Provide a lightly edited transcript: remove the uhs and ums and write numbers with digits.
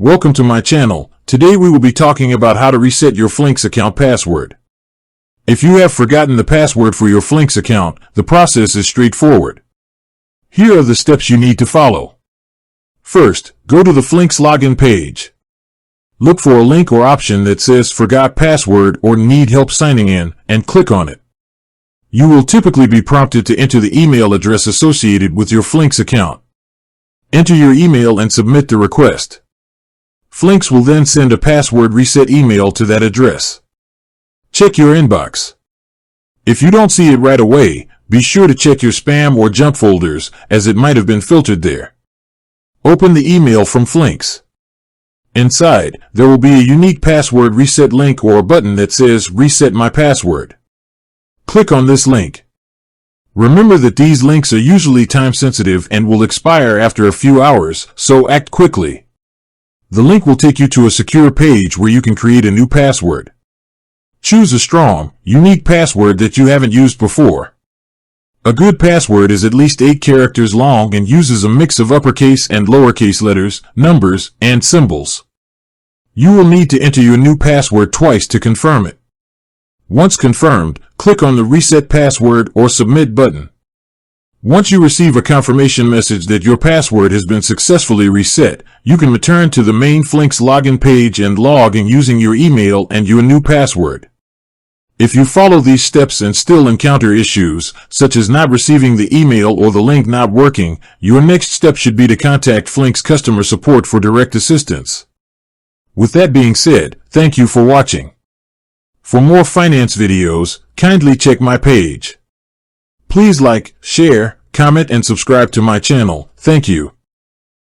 Welcome to my channel. Today we will be talking about how to reset your Flinks account password. If you have forgotten the password for your Flinks account, the process is straightforward. Here are the steps you need to follow. First, go to the Flinks login page. Look for a link or option that says Forgot Password or Need Help Signing In, and click on it. You will typically be prompted to enter the email address associated with your Flinks account. Enter your email and submit the request. Flinks will then send a password reset email to that address. Check your inbox. If you don't see it right away, be sure to check your spam or junk folders, as it might have been filtered there. Open the email from Flinks. Inside, there will be a unique password reset link or a button that says Reset My Password. Click on this link. Remember that these links are usually time-sensitive and will expire after a few hours, so act quickly. The link will take you to a secure page where you can create a new password. Choose a strong, unique password that you haven't used before. A good password is at least 8 characters long and uses a mix of uppercase and lowercase letters, numbers, and symbols. You will need to enter your new password twice to confirm it. Once confirmed, click on the Reset Password or Submit button. Once you receive a confirmation message that your password has been successfully reset, you can return to the main Flinks login page and log in using your email and your new password. If you follow these steps and still encounter issues, such as not receiving the email or the link not working, your next step should be to contact Flinks customer support for direct assistance. With that being said, thank you for watching. For more finance videos, kindly check my page. Please like, share, comment, and subscribe to my channel. Thank you.